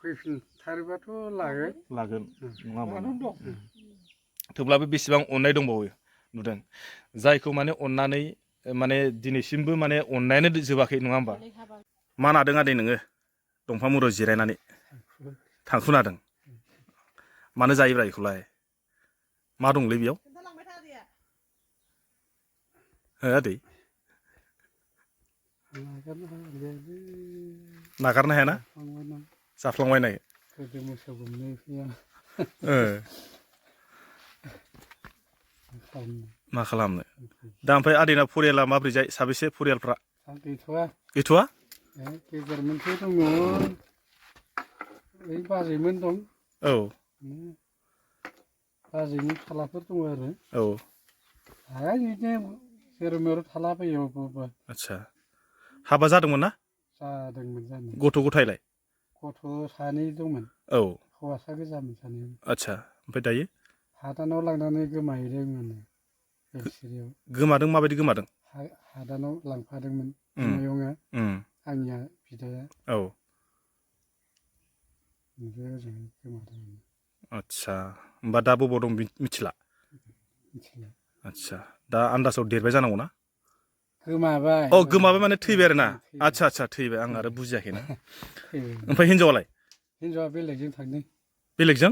फैफिनथारोबाथ' लागोन नङा होमबा थेवब्लाबो बेसेबां अननाय दंबावो नुदों जायखौ माने अननानै माने दिनैसिमबो माने अननायानो जोबाखै नङा होमबा मा नादों आदै नोङो दंफां मुरायाव जिरायनानै थांखु नादों मानो जायोब्रा बेखौलाय मा दंलै बेयाव हो आदै नागारनो हायाना जाफ्लांबाय गोदो मोसौ गुमनो फैया मा खालामनो दा ओमफ्राय आदैना फरियाला माब्रै जाय साबेसे फरियालफ्रा गैथ'वा गेजेर मोनसे दङ ओइ बाजैमोन दं औ बाजैनि फिसालाफोर दङ आरो औ हाया बिदिनो जेराव मेराव थालाबायो बबेबा आदसा हाबा जादोंमोन ना जादोंमोन जानाया गथ' गथायलाय गथ' सानै दंमोन औ हौवासा गोजामोन सानै आदसा ओमफ्राय दायो हादानाव लांनानै गोमाहैदोंमोन बेलसिरियाव गोमादों माबायदि गोमादों हादानाव लांफादोंमोन बिमायंआ आंनिया बिदाया औ ओमफ्राय ओजों गोमादों आदसा होमबा दा बबाव दं मिथिला आदसा दा आन्दासाव देरबाय जानांगौ ना गोमाबाय अ गोमाबाय माने थैबाय आरो ना आदसा आदसा थैबाय आं आरो बुजियाखैना ओमफ्राय हिनजावालाय हिनजावा बेलेगजों थांदों बेलेगजों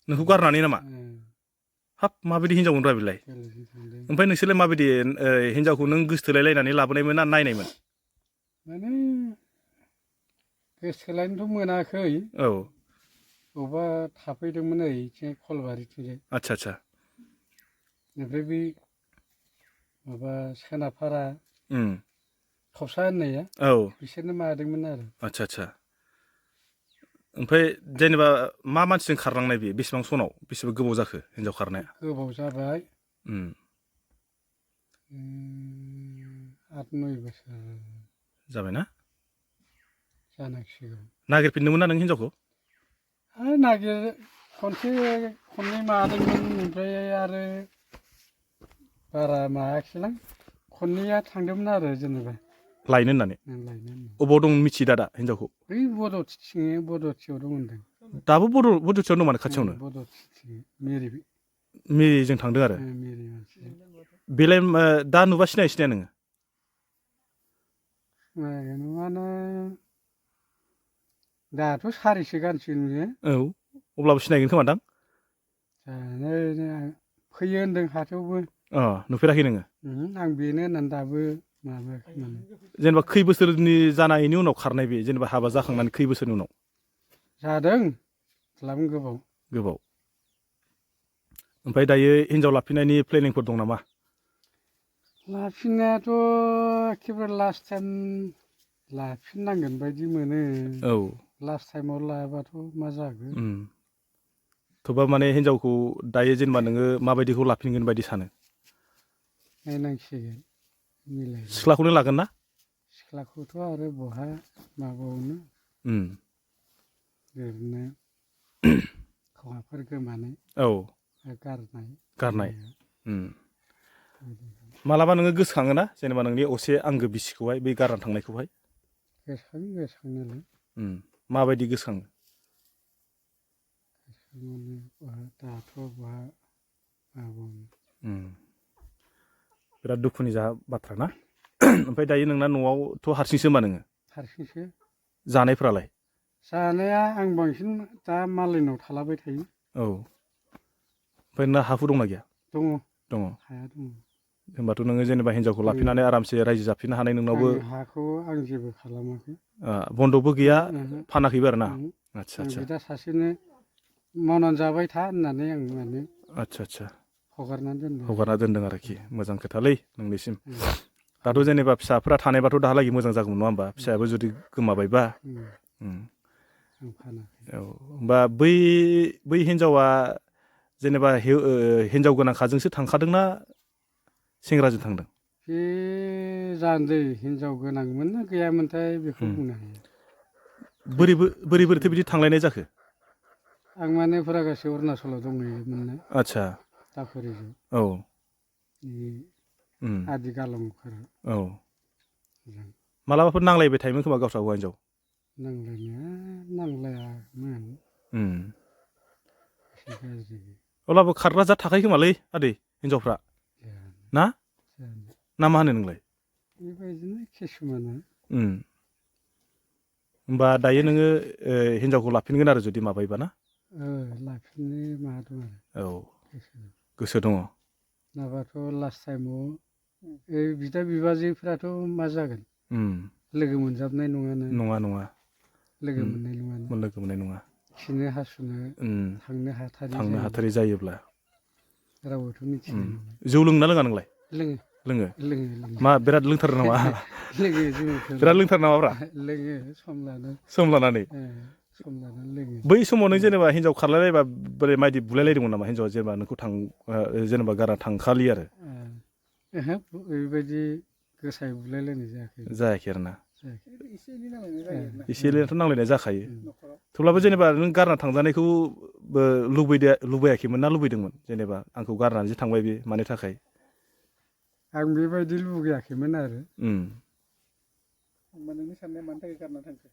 नोंखौ गारनानै नामा हाब माबायदि हिनजावमोनब्रा बेलाय ओमफ्राय नोंसोरलाय माबायदि हिनजावखौ नों गोसथोलायलायनानै लाबोनायमोन ना नायनायमोन माने गोसथोलायनोथ' मोनाखै औ बबावबा थाफैदोंमोन ओरैथिं खलबारिथिंजाय आदसा आदसा ओमफ्राय बै माबा सोनाबफारा थबसा होननाया औ बिसोरनो माबादोंमोन आरो आदसा आदसा ओमफ्राय जेनेबा मा मानसिजों खारलांनाय बेयो बेसेबां सनाव बेसेबां गोबाव जाखो हिनजाव खारनाया गोबाव जाबाय 8-9 बोसोर जाबायना जानांसिगौ नागिरफिनदोंमोन ना नों हिनजावखौ नागिर खनसे खननै माबादोंमोन ओमफ्राय आरो बारा माबायाखैलां खननैया थांदोंमोन आरो जेनेबा लायनो होननानै अबाव दं मिथियो दा हिनजावखौ बै बदथियाव दं होनदों दाबो बदथियाव दं माने खाथियावनो मेरिजों थांदों आरो बेलाय दा नुबा सिनाया नोङो नुवानो दाथ' सारिसो गानसै नुयो औ अब्लाबो सिनायगोन खोमा दां फैयो होनदों हाथायावबो नुफेराखै नोङो आं बेनो होननानै दाबो माबायाखै माने जेनेबा खै बोसोरनि जानायनि उनाव खारनाय बे जेनेबा हाबा जाखांनानै खै बोसोरनि उनाव जादों गोबाव ओमफ्राय दायो हिनजाव लाफिननायनि प्लेनिंफोर दं नामा लाफिननायाथ' एखेबारे लास्ट टाइम लाफिननांगोन बायदि मोनो औ लास्ट टाइमाव लायाबाथ' मा जागोन थेवबा माने हिनजावखौ दायो जेनेबा नोङो माबायदिखौ लाफिनगोन बायदि सानो नायनांसिगोन मिलायगोन सिख्लाखौनो लागोन ना सिख्लाखौथ' आरो बहा माबावनो ओरैनो हौवाफोर गोमानाय गारनाय मालाबा नोङो गोसोखाङोना जेनेबा नोंनि असे आंगो बिसिखौहाय बै गारना थांनायखौहाय गोसोखाङो माबायदि गोसोखाङो दाथ' बहा बिराद दुखुनि बाथ्रा ना ओमफ्राय दायो नोंना न'आवथ' हारसिंसो होमबा नोङो हारसिंसो जानायफ्रालाय जानाया आं बांसिन दा मालायनाव थालाबाय थायो औ ओमफ्राय नोंना हा हु दंना गैया दङ हाया दङ होमबाथ' नोङो जेनेबा हिनजावखौ लाफिननानै आरामसे रायजो जाफिननो हानाय नोंनावबो हाखौ आं जेबो खालामाखै बन्दकबो गैया फानाखैबो आरो ना आदसा आं आदसा बिदा सासेनो मावनानै जाबाय था होननानै आं माने आदसा आदसा हगारना दोनदों आरोखि मोजां खोथालै नोंनिसिम दाथ' जेनेबा फिसाफोरा थानायबाथ' दाहालागै मोजां जागौमोन नङा होमबा फिसायाबो जुदि गोमाबायबा औ होमबा बै हिनजावा जेनेबा हिनजाव गोनांखाजोंसो थांखादोंना सेंग्राजों थांदों बे जानोदै हिनजाव गोनांमोन ना गैयामोनथाय बेखौ बुंनो हाया बोरैथो बिदि थांलायनाय जाखो आं माने फुरागासे अरुणाचलाव दंहैयोमोन ना आदसा दाखुरिजों औ आदि गालंफोर औ मालाबाफोर नांलायबाय थायोमोन खोमा गावस्रा हौवा हिनजाव नांलायनाया नांलायामोन एसे गाज्रि अब्लाबो खारग्रा जात थाखायो खोमालै आदै हिनजावफ्रा ना ना मा होनो नोंलाय बेबायदिनो किसुमाना होमबा दायो नोङो हिनजावखौ लाफिनगोन आरो जुदि माबायोबा ना लाफिननो माबा दं औ आरो गोसो दङ नङाबाथ' लास्ट टाइमाव बिदा बिबाजैफ्राथ' मा जागोन लोगो मोनजाबनाय नङाना नङा नङा लोगो मोननाय नङाना लोगो मोननाय नङा खिनो हासुनो थांनो हाथारि जायोब्ला रावबोथ' मिथिनाय नङा जौ लोंना लोङा नोंलाय लोङो लोङो लोङो मा बिराद लोंथारो नामा लोङो जोङो बिराद लोंथारो नामाब्रा लोङो सम लानानै लोङो बै समाव नों जेनेबा हिनजाव खारलायलायबा बोरै मायदि बुलायलायदोंमोन नामा हिनजावा जेनेबा नोंखौ जेनेबा गारा थांखालि आरो बेबायदि गोसायै बुलायलायनाय जायाखै आरो ना जायाखै एसे एनैथ' नांलायनाय जाखायो थेवब्लाबो जेनेबा नों गारना थांजानायखौ लुबैयाखैमोन ना लुबैदोंमोन जेनेबा आंखौ गारनानैसो थांबाय बे मानि थाखाय आं बेबायदि लुगैयाखैमोन आरो होमबा नोंनि साननाया मानि थाखाय गारना थांखो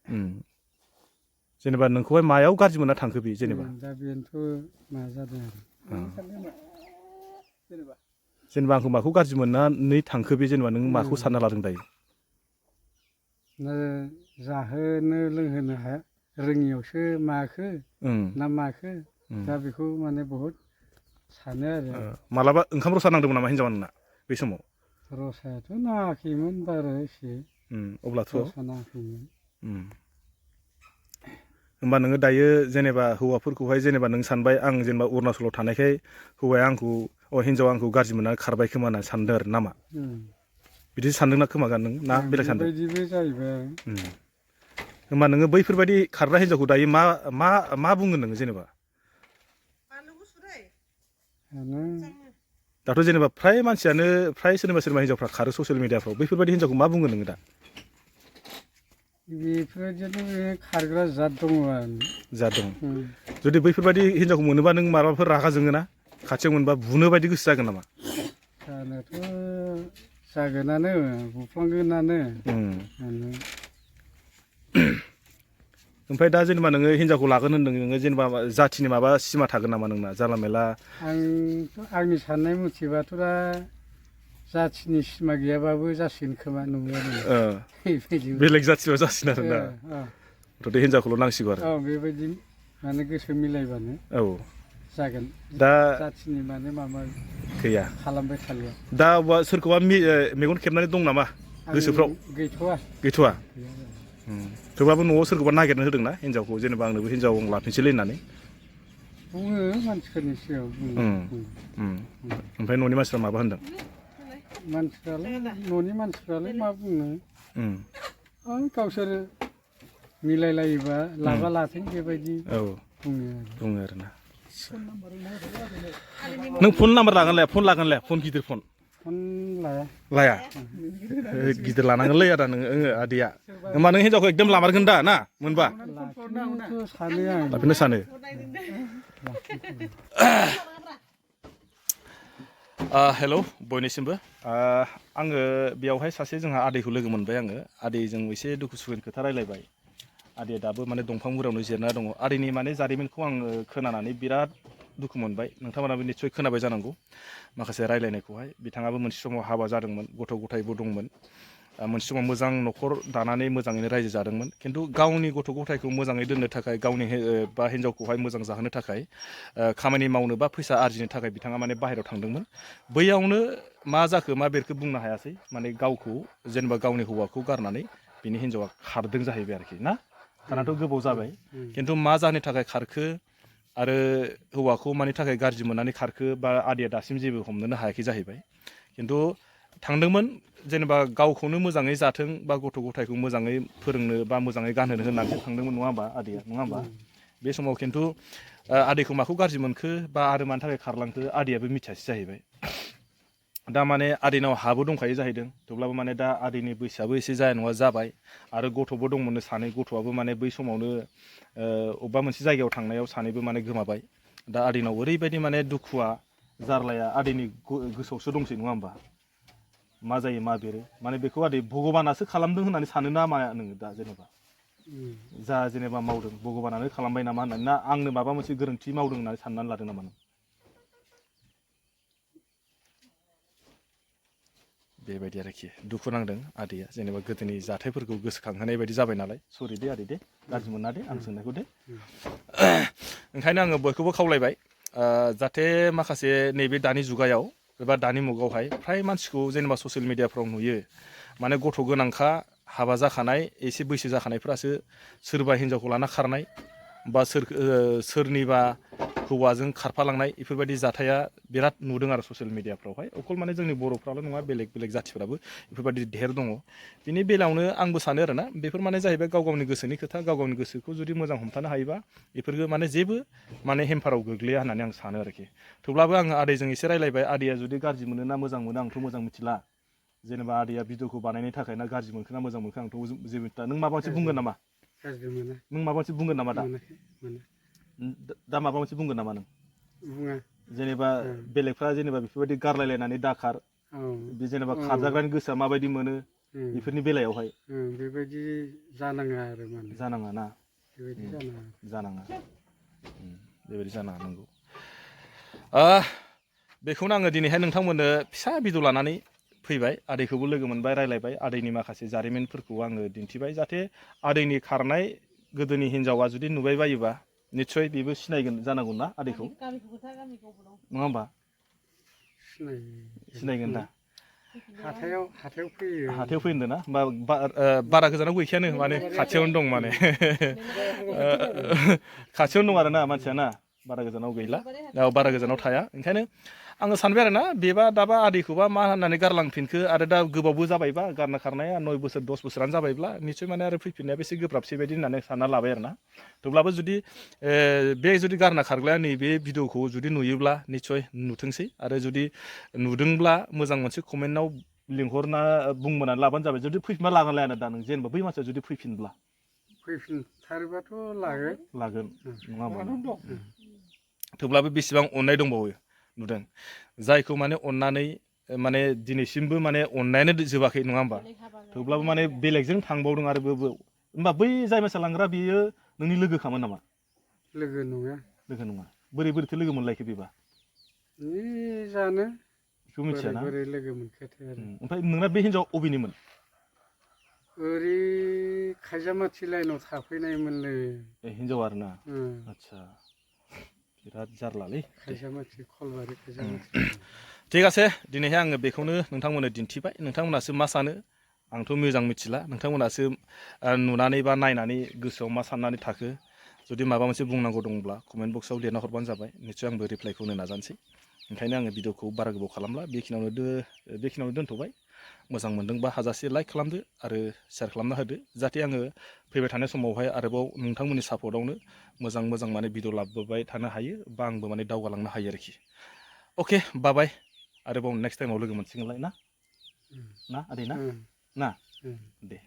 जेनेबा नोंखौहाय मायाव गाज्रि मोनना थांखो बे जेनेबा दा बेनोथ' मा जादों आरो नोंनि साननाया मा जेनेबा आंखौ माखौ गाज्रि मोननानै थांखो बे जेनेबा नों माखौ सानना लादों दायो जाहोनो लोंहोनो हाया रोङियावसो माखो ना माखो दा बेखौ माने बहुद सानो आरो मालाबा ओंखाम रसा नांदोंमोन नामा हिनजावा नोंना बे समाव रसायाथ' नाङाखैमोन बारा एसे अब्लाथ' रसा नाङाखैमोन होमबा नोङो दायो जेनेबा हौवाफोरखौहाय जेनेबा नों सानबाय आं जेनेबा अरुणाचलाव थानायखाय हौवाया आंखौ हिनजावा आंखौ गाज्रि मोननानै खारबाय खोमा होननानै सानदों आरो नामा बिदि सानदोंना खोमागान नों ना बेलेग सानदों बेबायदिबो जाहैबाय होमबा नोङो बैफोरबायदि खारग्रा हिनजावखौ दायो मा बुंगोन नोङो जेनेबा दाथ' जेनेबा फ्राय मानसियानो सोरनिबा हिनजावफ्रा खारो ससियेल मिडियाफ्राव बैफोरबायदि हिनजावखौ मा बुंगोन नोङो दा बेफोरबायदिनो खारग्रा जात दङ जुदि बैफोरबायदि हिनजावखौ मोनोबा नों माबाफोर रागा जोङो ना खाथियाव मोनबा बुनो बायदि गोसो जागोन नामा जानोथ' जागोनानो बुफ्लांगोनानो ओमफ्राय दा जेनेबा नोङो हिनजावखौ लागोन होनदों नोङो जेनेबा जाथिनि माबा सिमा थागोन नामा नोंना जानला मेला आंनि साननाय मथेबाथ' दा जाथिनि सिमा गैयाबाबो जासिगोन खोमा नंगौ बेलेग जाथियाव जासिगोन आरो ना गथे हिनजावखौल' नांसिगौ आरो बेबायदि माने गोसो मिलायबानो जागोन दा जाथिनि माने माबा गैया खालामबाय थालिया दा सोरखौबा मेगन खेबनानै दं नामा गोसोफ्राव गैथ'वा थेवब्लाबो न'आव सोरखौबा नागिरनो होदोंना हिनजावखौ जेनेबा आंनोबो हिनजाव लाफिनसैलै होननानै बुङो मानसिफोरनि सिगाङाव ओमफ्राय न'नि मानसिफ्रा माबा होनदों न'नि मानसिफ्रालाय मा बुंनो गावसोर मिलायलायोबा लाबा लाथों बेबायदि बुङो आरोना नों फन नाम्बार लागोन लाया फन गिदिर फन लाया गिदिर लानांगोनलै आदा नोङो आदैया होमबा नों हिनजावखौ एकदम लामारगोन दा ना मोनबा लाफिननो सानो हेलौ बयनिसिमबो आङो बेयावहाय सासे जोंहा आदैखौ लोगो मोनबाय आङो आदैजों एसे दुखु सुखुनि खोथा रायलायबाय आदैया दाबो माने दंफां मुरायावनो जिरायना दङ आदैनि माने जारिमिनखौ आङो खोनानानै बिराद दुखु मोनबाय नोंथांमोनाबो निस्सय खोनाबाय जानांगौ माखासे रायलायनायखौहाय बिथाङाबो मोनसे समाव हाबा जादोंमोन गथ' गथायबो दंमोन मोनसे समाव मोजां न'खर दानानै मोजाङैनो रायजो जादोंमोन खिन्थु गावनि गथ' गथायखौ मोजाङै दोननो थाखाय गावनि बा हिनजावखौहाय मोजां जाहोनो थाखाय खामानि मावनो बा फैसा आरजिनो थाखाय बिथाङा माने बाहेरायाव थांदोंमोन बैयावनो मा जाखो मा बेरखो बुंनो हायासै माने गावखौ जेनेबा गावनि हौवाखौ गारनानै बिनि हिनजावा खारदों जाहैबाय आरोखि ना खारनाथ' गोबाव जाबाय खिन्थु मा जाहोननि थाखाय खारखो आरो हौवाखौ मानि थाखाय गाज्रि मोननानै खारखो बा आदैया दासिम जेबो हमनोनो हायाखै जाहैबाय खिन्थु थांदोंमोन जेनेबा गावखौनो मोजाङै जाथों बा गथ' गथायखौ मोजाङै फोरोंनो बा मोजाङै गानहोनो होननानैसो थांदोंमोन नङा होमबा आदैया नङा होमबा बे समाव खिन्थु आदैखौ माखौ गाज्रि मोनखो बा आरो मानि थाखाय खारलांखो आदैयाबो मिथियासै जाहैबाय दा माने आदैनाव हाबो दंखायो जाहैदों थेवब्लाबो माने दा आदैनि बैसोआबो एसे जाया नङा जाबाय आरो गथ'बो दंमोननो सानै गथ'आबो माने बै समावनो अबेबा मोनसे जायगायाव थांनायाव सानैबो माने गोमाबाय दा आदैनाव ओरैबायदि माने दुखुआ जारलाया आदैनि गोसोआवसो दंसै नङा होमबा मा जायो मा बेरो माने बेखौ आदै भगबानासो खालामदों होननानै सानो ना मा नोङो दा जेनेबा जा जेनेबा मावदों भगबानानो खालामबाय नामा होननानै ना आंनो माबा मोनसे गोरोन्थि मावदों होननानै साननानै लादों नामा नों बेबायदि आरोखि दुखु नांदों आदैया जेनेबा गोदोनि जाथायफोरखौ गोसोखांहोनाय बायदि जाबाय नालाय सरि दे आदै दे गाज्रि मोना दे आं सोंनायखौ दे ओंखायनो आङो बयखौबो खावलायबाय जाहाथे माखासे नैबे दानि जुगायाव एबा दानि मुगायावहाय फ्राय मानसिखौ जेनेबा ससियेल मिडियाफ्राव नुयो माने गथ' गोनांखा हाबा जाखानाय एसे बैसो जाखानायफोरासो सोरबा हिन्जावखौ लाना खारनाय बा सोरनिबा हौवाजों खारफालांनाय बेफोरबायदि जाथाया बिराद नुदों आरो ससियेल मिडियाफ्रावहाय अकल माने जोंनि बर'फ्राल' नङा बेलेग बेलेग जाथिफ्राबो बेफोरबायदि ढेर दङ बिनि बेलायावनो आंबो सानो आरोना बेफोर माने जाहैबाय गाव गावनि गोसोनि खोथा गाव गावनि गोसोखौ जुदि मोजां हमथानो हायोबा बेफोरखौ माने जेबो माने हेम्पाराव गोग्लैया होननानै आं सानो आरोखि थेवब्लाबो आङो आदैजों एसे रायलायबाय आदैया जुदि गाज्रि मोनो ना मोजां मोनो आंथ' मोजां मिथिला जेनेबा आदैया भिडिअखौ बानायनो थाखाय ना गाज्रि मोनखो ना मोजां मोनखो आंथ' जेबो मिथिला नों माबा मोनसे बुंगोन नामा गाज्रि मोना नों माबा मोनसे बुंगोन नामा दा मोना दा माबा मोनसे बुंगोन नामा नों बुङा जेनेबा बेलेगफ्रा जेनेबा बेफोरबायदि गारलायलायनानै दाखार बे जेनेबा खारजाग्रानि गोसोआ माबायदि मोनो बेफोरनि बेलायावहाय बेबायदि जानाङा आरो माने जानाङा ना बेबायदि जानाङा बेबायदि जानाङा नंगौ बेखौनो आङो दिनैहाय नोंथांमोननो फिसा भिडिअ लानानै फैबाय आदैखौबो लोगो मोनबाय रायलायबाय आदैनि माखासे जारिमिनफोरखौ आङो दिन्थिबाय जाहाथे आदैनि खारनाय गोदोनि हिन्जावा जुदि नुबाय बायोबा निस्सय बेबो सिनायगोन जानांगौ ना आदैखौ नङा होमबा सिनायगोन दा हाथायाव फैयो हाथायाव फैनो ना बारा गोजानाव गैखायानो माने खाथियावनो दं माने खाथियावनो दं आरो ना मानसिया ना बारा गोजानाव गैला बारा गोजानाव थाया ओंखायनो आङो सानबाय आरो ना बेबा दाबा आदैखौबा मा होननानै गारलांफिनखो आरो दा गोबावबो जाबायबा गारना खारनाया 9 बोसोर 10 बोसोरानो जाबायब्ला निस्सय माने आरो फैफिननाया बेसे गोब्राबसै बायदि होननानै सानना लाबाय आरो ना थेवब्लाबो जुदि बे जुदि गारना खारग्लाया नैबे भिडिअखौ जुदि नुयोब्ला निस्सय नुथोंसै आरो जुदि नुदोंब्ला मोजां मोनसे कमेन्टआव लिंहरना बुंबोनानै लाबानो जाबाय जुदि फैफिनबा लागोन लायानो दा नों जेनेबा बै मानसिया जुदि फैफिनब्ला फैफिनथारोबाथ' लागोन नङा होमबा थेवब्लाबो बेसेबां अननाय दंबावो नुदों जायखौ माने अननानै माने दिनैसिमबो माने अननायानो जोबाखै नङा होमबा थेवब्लाबो माने बेलेगजों थांबावदों आरो होमबा बै जाय मानसिया लांग्रा बियो नोंनि लोगोखामोन नामा लोगो नङा बोरैथो लोगो मोनलायखो बेबा जानो बेखौ मिथियाना बोरै लोगो मोनखोथो आरो ओमफ्राय नोंना बे हिन्जाव अबेनिमोन ओरै खायजामाथि लाइनाव थाफैनायमोनलै हिन्जाव आरो ना आदसा बिराद जारलालै खायजामाथि खलबारि खायजामाथि थिग আছে दिनैहाय आङो बेखौनो नोंथांमोननो दिन्थिबाय नोंथांमोनासो मा सानो आंथ' मोजां मिथिला नोंथांमोनासो नुनानै बा नायनानै गोसोआव मा साननानै थाखो जुदि माबा मोनसे बुंनांगौ दंब्ला कमेन्ट बक्सआव लिरना हरबानो जाबाय निस्सय आंबो रिप्लाइखौ होनो नाजानोसै ओंखायनो आङो भिडिअखौ बारा गोबाव खालामला बेखिनियावनो दोनथ'बाय मोजां मोनदोंबा हाजासे लाइक खालामदो आरो शेयार खालामना होदो जाहाथे आङो फैबाय थानाय समावहाय आरोबाव नोंथांमोननि सापर्टआवनो मोजां माने भिडिअ लाबोबाय थानो हायो बा आंबो माने दावगालांनो हायो आरोखि अके बाय आरोबाव नेक्स्ट टाइमाव लोगो मोनसिगोनलाय ना आदै ना दे